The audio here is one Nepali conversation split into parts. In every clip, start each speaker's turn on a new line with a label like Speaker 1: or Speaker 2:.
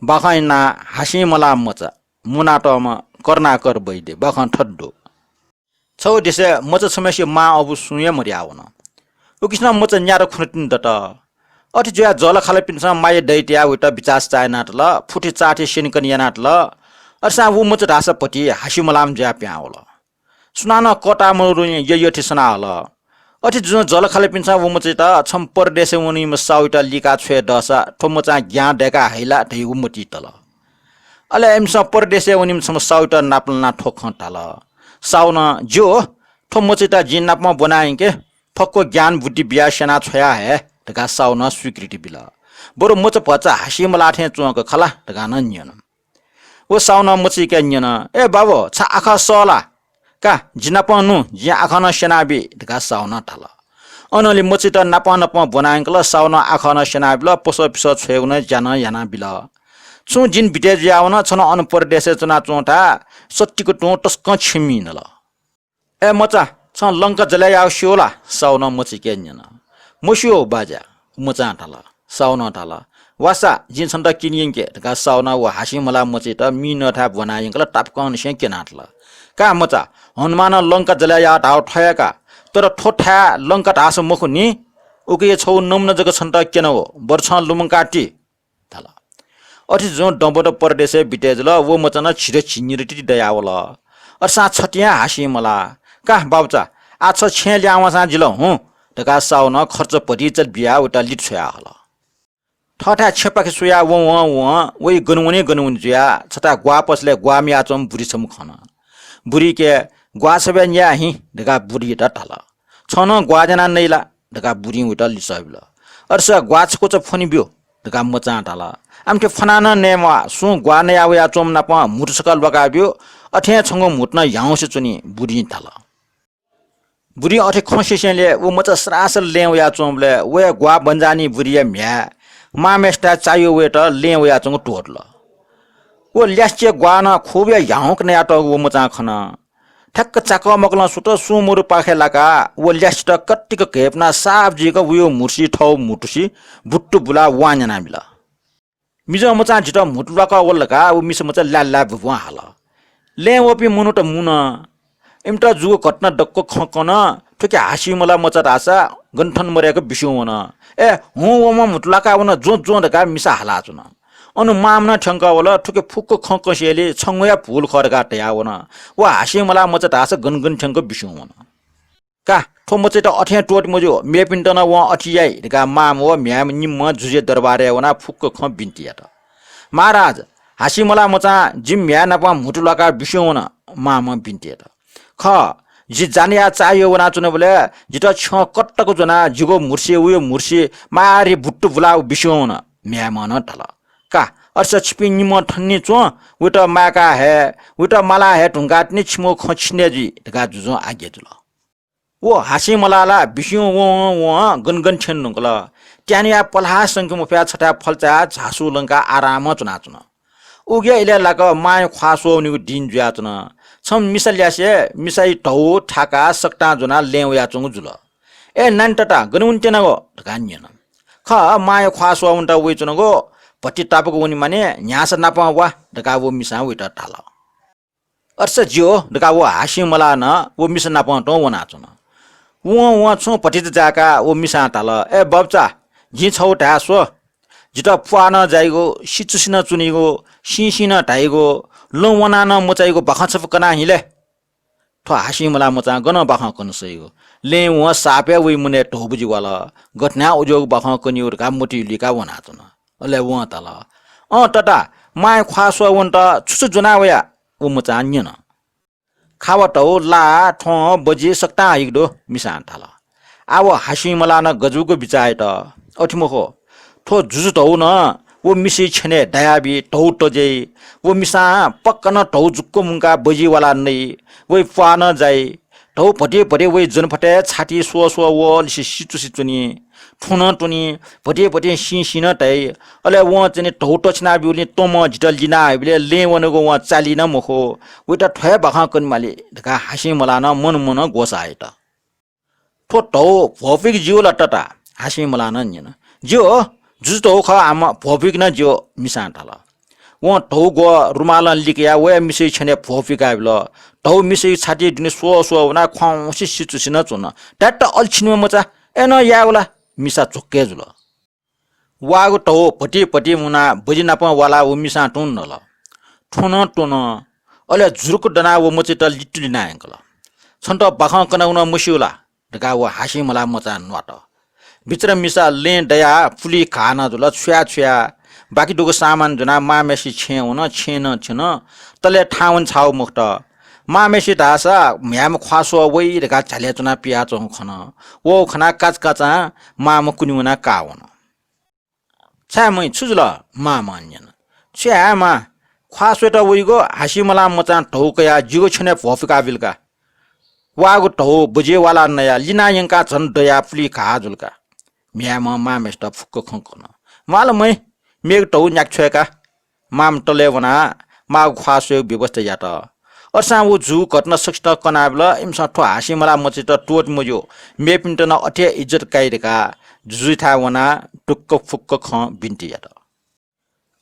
Speaker 1: बाखाइना हासी मला मचा मुनाटोमा कर्नाकर बैदे बाखा ठड्डो छौ देशे मच समस्या मा अबु सुये मर्यावन उ किसना मच न्यार खुनटिन दत अति ज्या जल खाले पिन्सा माय दैत्या उता विचास चायनाट ल फुटी चाटे सेनिकन यानाट ल अरसा उ मच ढासपति हासी मलाम ज्या प्याउल सुनान कटा मरु ययथि सना हल अति जुन जल खाले पिन्सा उ मच त छम परदेश उनी मसाउटा लिका छे दसा ठोमचा ज्ञा डेका हैला दै उमति तल अले एमसा परदेश उनी समसाउटा नापलना ठोख टाल साउन जो ठोमचिता जिन नापमा बनाएके फक्को ज्ञान बुद्धि बिया सेना छया हे तका साउन स्वीकृति बिल बरु मच पचा हासी मलाथे चुक खला तका नन्यन ओ साउन मची के न्यन ए बाबो छ आखा सला का जिनापनु जि आखन सेनाबी तका साउन टाल अनले मचिता नापा नप बनाएकल साउन आखन सेनाबी ल पस पिस छेउन जान याना बिल छु जिन बिटे ज्याउन छन अनपरदेश चना चोटा सट्टीको टो टस्क छिमिन ल ए मचा छ लंका जलाया स्योला साउन मची के न्यन मसियो बाजा मचा टाल साउन टाल वासा जिन छन्द किनियंके तका साउन व हासी मला मचिता मिनठा बनायंकल टापकन से केनाटल का मचा हनुमान लंका जलाया ढाउ ठयाका तर ठोठा लंका ढास मुखुनी उके छौ नम्न जग छन्द केन हो वर्ष लुमकाटी थाला अति जो डम्बड परदेश बिटेजल वो मचन छिरे छिनिरिटी दयावल अरसा छटिया हासी मला का बाबचा आछ छे ल्यावसा जिल हु तका साउन खर्च परि चल बिया उटा लिट छया हल ठठा छेपाके सुया वइ गनुने जुया छटा ग्वापसले ग्वामिया चम बुरी छम खन बुरी के ग्वा सबे न्या हि दका बुरी टटल छन ग्वा जना नैला दका बुरी उटा लिसबिल अरसा ग्वाछको च फनि बियो दका मचा टाला आमके फनाना नेमा सु ग्वा ने आवया चोम नाप मुटसकल बगाब्यो अथे छंगो मुट्न याउसे चुनी बुरी थाला बुरी अथे खसेसेले उ मच सरासल लेवया चोमले वे ग्वा बन्जानी बुरिया म्या मामेस्टा चायो वेट लेवया चंग टोटल ओ ल्यास्चे ग्वा न खुबे याउक ने आट उ मचा खन ठक्क चाक मकल सुत सुमुरु पाखेलाका व ल्यास्ट कट्टिक केपना साबजीको उयो मुर्सी ठौ मुटुसी बुट्टु बुला वान्याना मिला मिजो मचा जित मुटुलाका वलका उ मिस मचा लाला बुवा हाल ले ओपी मुनुट मुन इमटा जुगो घटना डक्को खकन ठुके हासी मला मचा रासा गन्ठन मरेको बिस्युवन ए हु वमा मुटुलाका वन जो दका मिसा हाला चुन अनु मामना ठंका वला ठुके फुक्को खकसेले छंगया फूल खरगा टयावन वा हासी मला मचा रासा गनगन ठंको बिस्युवन का ठो मचे त अठे टोट मजो मेपिन्टन व अठियाई दका माम व म्याम निम जुजे दरबारे वना फुक्को ख बिन्तिया त महाराज हासी मला मचा जिम म्या नपा मुटुलाका बिस्युवन माम बिन्तिया त ख जि जानिया चाहियो वना चुने बोले जित छ कट्टको जना जिगो मुर्सी उयो मुर्सी मारी बुट्टु बुलाउ बिस्युवन म्याम न टल का अर्स छिपि निम ठन्नी चो उट माका हे उट मला हे ढुंगाटनी छिमो खछने जी दका जुजो आगे जुल वो हासी मलाला बिस्यु व गनगन छेन नुकल त्यानिया पल्हा संख्या मुफया छटा फलचा झासु लंका आराम चुना चुन उगे इले लाक माय ख्वासो निगु दिन जुया चुन छम मिसल्यासे मिसाई ढौ ठाका सक्टा जुना लेवया चुंगु जुल ए नन्टटा गनुन्टेन गो ढगान्यन ख माय ख्वासो उन्टा वे चुनगो पट्टी टापको उनी माने न्यास नापा वा ढगा वो मिसा उटा टाल अर्स जियो ढगा वो हासी मला न वो मिसा नापा टो वना चुन व छु पटित जाका ओ मिसा टाल ए बब्चा जि छौ ढासो जित पुआन जाइगो सिचुसिन चुनिगो सिसिन ढाइगो लवना न मचाइगो बखछप कना हिले ठो हासी मला मचा गन बख कन सइगो ले व सापे वे मुने ढोबुजी वाला घटना उजोग बख कनिउर का मोटी लिका वना चुन अले व तल टटा माय ख्वासो वन्ट छुछु जुनावया उ मचा न्यन खावटौ ला ठो बजी सक्ता आइगदो मिसान थाल आव हासी मला न गजुको बिचाय त अठिमखो ठो जुजु तौ न वो मिसी छने दयाबी टौ टजे वो मिसा पक्कन टौ जुक्को मुंगा बजी वाला नै वइ पान जाय टौ पटे पटे वइ जनफटे छाती सो वो सिचु सिचुनी ठुन टुनी पटे पटे सिसिन तै अले व चने टौ टछना बिउले तोम जिटल जिना बिले ले वनको व चालिन मखो उटा ठय बखा कन माले ढका हासी मला न मन गोसाय त ठो टौ भोपिक जिउ लटटा हासी मला न न्यन जिउ जुजो ख आम भोपिक न जिउ मिसान थाल व ढौ गो रुमाल लिकया वे मिसै छने फोफी गाबल ढौ मिसै छाती दिने सो ना ख्वासी सिचुसिन चुन ट्याट अल्छिन मचा एन यावला मिसा चोक्के जुल वागु ढौ पटी मुना बजिनाप वाला उ मिसा टुन नल ठुन अले जुरुक डना व मचित लिटुलिना अंकल छन्त बाख कनाउन मुसिउला ढका व हासी मला मचा नट बिचरा मिसा ले दया फुली खाना जुल छुया बाकी दुगो सामान जुना मामेसी छेउन छेन तले ठाउन छाउ मुक्त मामेसी धासा म्याम ख्वासो वइ ढका झाले चुना पिया चौ खन वो खना काचा माम कुनिउना काउन छामै छुजुल मान्यन छ्यामा ख्वासोटा वइगो हासी मला मचा ढौकया जिगो छने भफका बिलका वागो ढौ बुजेवाला नया लिना यंका झन दया फुली खा जुलका म्याम मामेस्ट फुक्क खंकन मालमै मेग ढौ न्याक छ्याका माम टले वना मा ख्वासो व्यवस्था यात अर्सा उ जु घटना सक्ष्ट कनाबल इमसा ठो हासी मला मचित टोट मजो मेपिन्टन अठे इज्जत काइरेका जुजुथा वना टुक्क फुक्क ख बिन्ती यात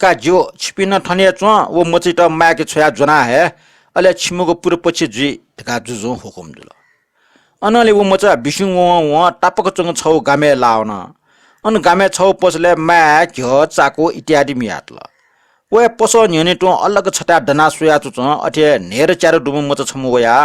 Speaker 1: का जो छिपिन ठने च वो मचित माके छया जना हे अले छिमुको पुरपछि जुइ ढका जुजु हुकुम जुल अनले वो मचा बिसु व टापक चंग छौ गामे लाउन अन गामे छौ पसले मा घ्यो चाको इत्यादि मियातल वे पसो न्यने टो अलग छटा डना सुया चु अठे नेर चार डुम मच छमु वया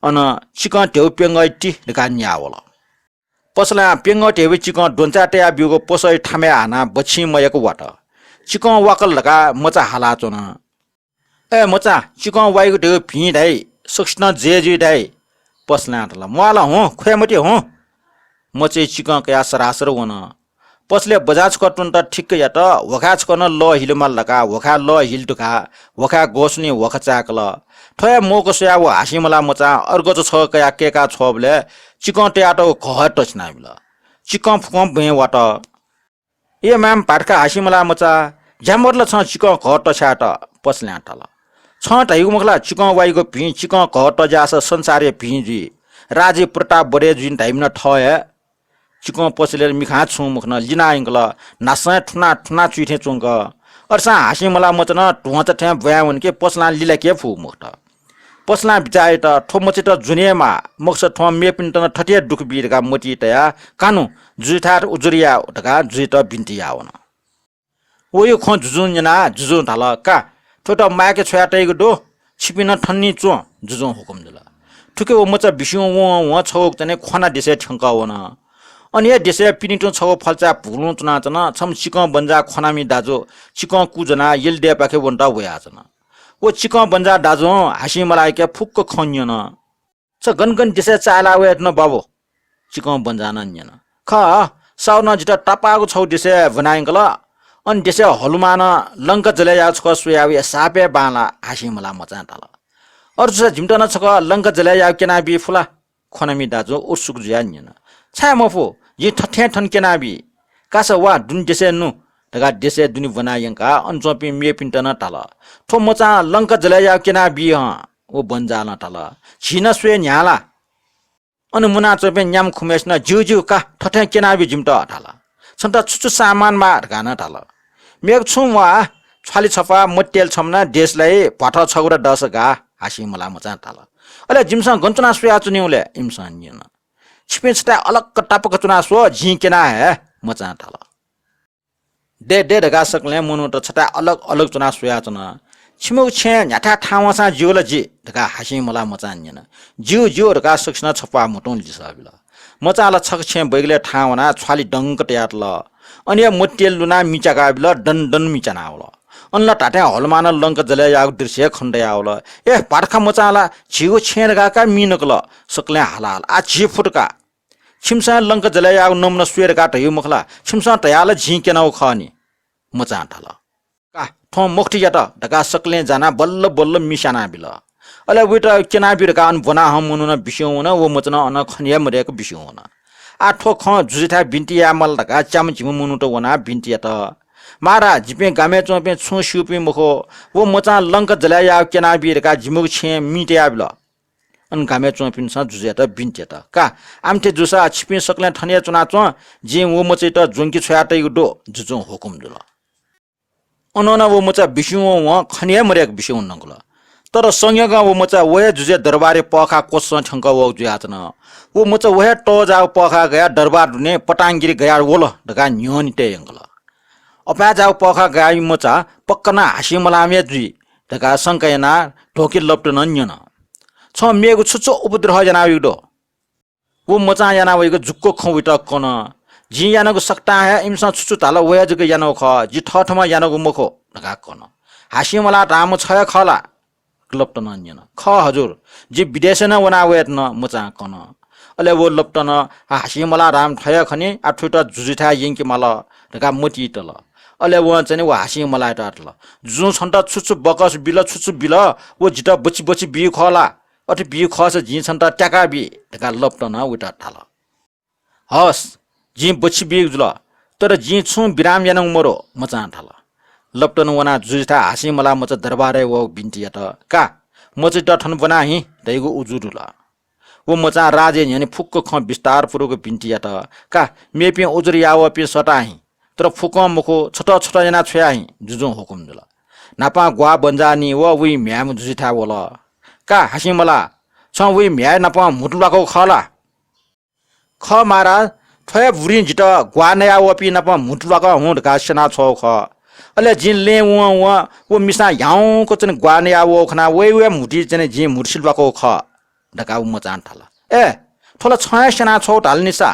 Speaker 1: अन चिकन टेउ पेंग इति ढका न्यावल पसला पेंग टेउ chicken डोन्चाटे बिउको पसै ठामे Hana बछि मयको what chicken Wakal लगा मचा हाला चोन ए मचा चिकन वाइको ढेउ भि ढाइ सक्ष्ण जे ढाइ पसला टला मला हो खोयामटी हो मचे चिकन कया सरासर वन पसले बजाज कटुन त ठिक या त वखाच कन ल हिलमा लगा वखा ल हिल टुका वखा गोस्नी वखा चाकल थय मोको सया व हासीमला मचा अर्गो छ कया केका छ बले चिकन टेयाटो घह टचना बिल चिकन फुकम भे वाट ए म्याम पाटका हासीमला मचा ज्यामरल छ चिकन घह टछाट पसल्या टल छ टाइगु मखला चिकन वाइगो भि चिकन घह टजास संसारे भिजी राजे प्रताप बडे जुन टाइम न ठय चिकन पसले मिखा छु मुखन लिना इंगल नासा ठुना चुइथे चुंग अर्सा हासीमला मचन टुहत ठ्या बयावन के पसला लिला के फु मुखट पसला बिचाए त ठोमचित जुनेमा मक्स ठो मेपिन्टन ठटिया दुख बिरका मोटी तया कानु जुथार उजुरिया ढका जुइत बिन्ती आवन ओयो ख जुजुन जना जुजु ढाल का ठोट माके छयाटैगो दो छिपिन ठन्नी चो जुजु हुकुम दिला ठुके ओ मचा बिस्यु व छौक तने खना देसे ठंका वन अनि या देसे पिनिटो छौ फल्चा भुलु चना चना छम चिकन बन्जा खनामी दाजो चिकन कुजना यलदे पाखे वन्टा वया चना ओ चिकन बन्जा दाजो हासी मलाई के फुक्क खन्यन छ गनगन देसे चाला वे न बाबु चिकन बन्जा नन्यन ख साउन जिता टापाको छौ देसे बनाइंगल अन देसे हलुमान लंक जलेया छ सुयावे सापे बाला हासी मला मचा ताल अर्जुसा झिमटन छक लंक जलेया केना बि फुला खनामी दाजो उर्सुक जुयान्यन छा मफो ये ठठ्या ठन केनाबी कास वा दुन देसे नु ढका देसे दुनि बनायंका अनचोपि मे पिन्टन टाल थो मचा लंक जलेया केनाबी ह ओ बन्जाल टाल छिन सुए न्याला अन मुना चोपे न्याम खुमेस न जुजु का ठठ्या केनाबी जिमट टाल छन्त छुछु सामान मा ढका न टाल मेक छु वा छाली छपा मटेल छमना देशलाई पठ छगुरा दसगा हासी मला मचा टाल अले जिमसा गन्चना सुया चुनिउले इमसन निन छिपेछटा अलग कटापक चुना सो झिकेना है मचा थाल दे ढका सकले मुनु त छटा अलग चुना सोया चुना छिमु छे न्याठा ठावसा जिउल जी ढका हासी मला मचा निन जिउ ढका सक्छना छपा मुटुन लिसाबिल मचाला छक छे बैगले ठावना छाली डंक ट्याटल अनि मोटेल लुना मिचाका बिल डन मिचनावल अनला टाटा हलमान लंक जले याग दृश्य खण्डयावल ए पाटखा मचाला छिउ छेनगा का मिनकल सकले हलाल आ छि फुटका छिमसा लंक जले याग नम्न सुएर काट हिउ मखला छिमसा तयाल झिकेनाउ खनी मचा ठाल का थो मुक्ति यात ढका सकले जाना बल्ल मिसाना बिल अले बुटा केना बिरका अन बना हम मुनुन बिस्यौन वो मचना अन खनिया मरेको बिस्यौन आ ठो ख जुजिथा बिन्तिया मल ढका चाम झिमु मुनु त वना बिन्तिया त मारा जिपे गामे चोपे छु सिउपे मुखो वो मचा लंक जलाया केना बिरका झिमुक छे मिट्या बिल अन गामे चोपिन स जुजे त बिन्ते त का आमथे जुसा छिपे सकले ठनिया चुना चो जे वो मचे त जोंकी छयाटै डो जुजो हुकुम दुल अनोना वो मचा बिस्यु व खनिया मर्याक बिस्यु नंगला तर संयगा वो मचा वह जुजे दरबारे पखा कोस ठंक वो जुयातन वो मचा वह टो जाओ पखा गया दरबार ने पटांगिरी गया वोल ढका न्योनिटे यंगला अपा जाओ पखा गया मचा पक्कना हासी मलामे जुई ढका संकयना ढोकी लप्टन न्यन छ मेगु छुचो उपद्रह जना युडो वो मचा याना वइको जुक्को खौइट कन जी यानको सक्ता है इमसा छुचु ताल वया जुके यानो ख जी ठठमा यानको मुखो ढका कन हासी मला राम छय खला लप्टन न्यन ख हजुर जी विदेश न वना वेत न मचा कन अले वो लप्टन हासी मला राम ठय खनि आठुटा जुजिथा यिंकी मला ढका मोती तल अले वो चाहिँ वो हासी मला टाटल जु छन्टा छुचु बकस बिल छुचु बिल वो जिटा बची बची बि खला अति बि खस जी छन्टा ट्याका बि ढका लप्टन उटा थाल हस जी बची बि जुल तर जी छु विराम यानङ मरो मचा थाल लप्टन वना जुजिथा हासी मला मच दरबारे वो बिन्ती त का मच त ठन बना हि दैगु उजुरुला वो मचा राजे यानी फुक्क ख विस्तार पुरोको बिन्ती त का मेपि उजुर याव पि सटाहि तर फुक मुखो छोटा छोटा जना छ्याहि जुजु हुकुम जुल नापा ग्वा बन्जानी व वी म्याम जुजिथा वल का हासी मला छ वी म्या नापा मुटुलाको खला ख महाराज थय बुरी जित ग्वा नया वपि नापा मुटुलाको हुँ ढका सेना छौ ख अले जिन ले वो मिसा याउ को चन ग्वा नया वो खना वे मुटी चने जि मुर्सिलबाको ख ढका उ मचान थाला ए थोला छय सेना छौ ढाल्निसा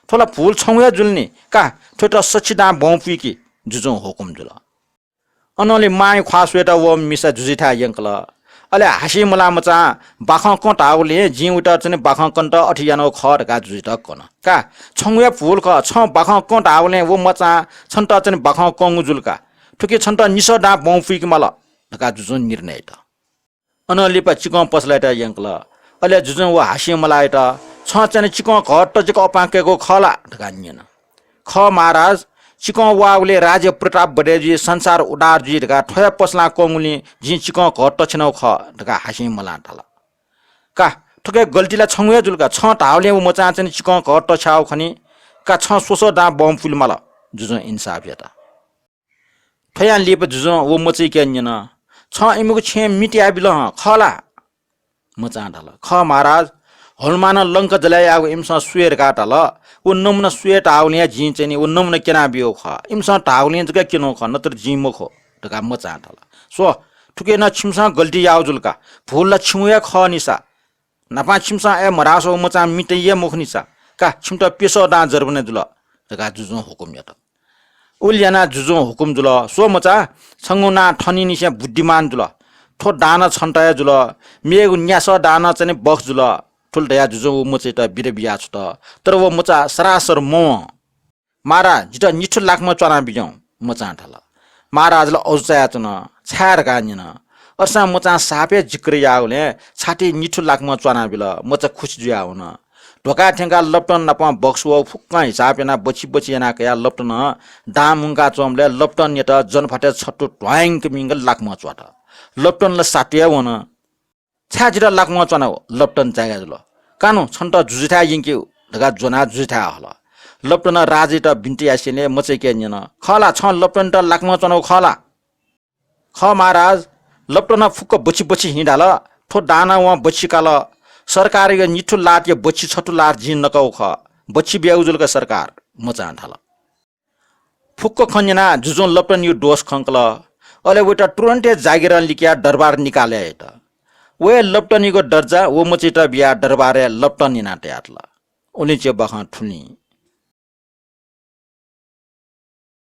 Speaker 1: थोला फूल छौया जुल्नी का थोटा सचिदा बौपी जुजो हुकुम जुल अनले माय ख्वासवेटा वो मिसा जुजिथा यंकल अले हासी मला मचा बाख कटाउले जि उटा चने बाख कन्ट अठियानो खर का जुजिता कन का छौया फूल क छ बाख कटाउले वो मचा छन्ट चने बाख कंगु जुलका ठुके छन्ट निसडा बौपी मला ढका जुजो निर्णय त अनले प चिकन पसलाटा यंकल अले जुजो वो हासी मला एटा छ चने चिकन घट्ट जक अपाकेको खला ढका निन ख महाराज चिकन वाउले राज्य प्रताप बडेजी संसार उडार जी ढका ठय पसला कोंगुली जी चिकन घट्ट छनौ ख ढका हासी मला थाला का ठुके गल्तीला छंगुया जुलका छ ढाउले उ मचा चने चिकन घट्ट छाउ खनी का छ सोसो डा बम फुल मला जुजो इन्साफ यता ठयान लिप जुजो वो मचै के निन छ इमुको छे मिट्या बिल खला मचा ढाला ख महाराज हलमान लंक जलाया इमसा सुएर काटल वो नमन सुए टाउलिया जी चाहिँ वो नमन केना बियो ख इमसा टाउलिया जका किनो ख नत्र जी मखो ढका मचा ढाला सो ठुके न छिमसा गल्ती याउ जुलका फूल छिमुया ख निसा नपा छिमसा ए मरासो मचा मिटैया मुख निसा का छिमटा पेसो डा जरबने जुल ढका जुजो हुकुम यत उल्याना जुजो हुकुम जुल सो मचा संगुना ठनी निसा बुद्धिमान जुल थो दाना छन्टाया जुल मेगु न्यास दाना चाहिँ बक्स जुल ठुल्टया जुजो मचेटा बिरे बिया छ त तर वो मचा सरासर मो मारा जिटा निठु लाखमा चना बिजौ मचा ठाला महाराजले औचाया चन छार गानिन अर्सा मचा सापे जिक्रियाउले छाटी निठु लाखमा चना बिल मचा खुश जुया हुन ढोका ठेंगा लप्टन नपा बक्सो फुक्का हिसाबेना बची बची ना कया लप्टन दामुंगा चोमले लप्टन नेट जनफाटे छट्टु ट्वाइङ मिंगल लाखमा चटा लप्टन ल साटिया हुन छाजिरा लाखमा चना लप्टन जागा जुल कानु छन्ट जुजिथा यिंके ढका जोना जुजिथा हला लप्टन राजे त बिन्ती आसिने मचै के निन खला छ लप्टन त लाखमा चना खला ख महाराज लप्टन फुक्क बची बची हिँडाल थो दाना व बची काल सरकारी निठु लाट बची छटु लाट जिन नकौ ख बची ब्याउजुलका सरकार मचा ठाल फुक्क खन्यना जुजो लप्टन यो दोष खंकल अले वेटा तुरन्ते जागिर लिकिया दरबार निकाले एट वे लप्टनीको दर्जा वो मचिटा बिया दरबारे लप्टनी नाटे आटला उनी चे बखा ठुनी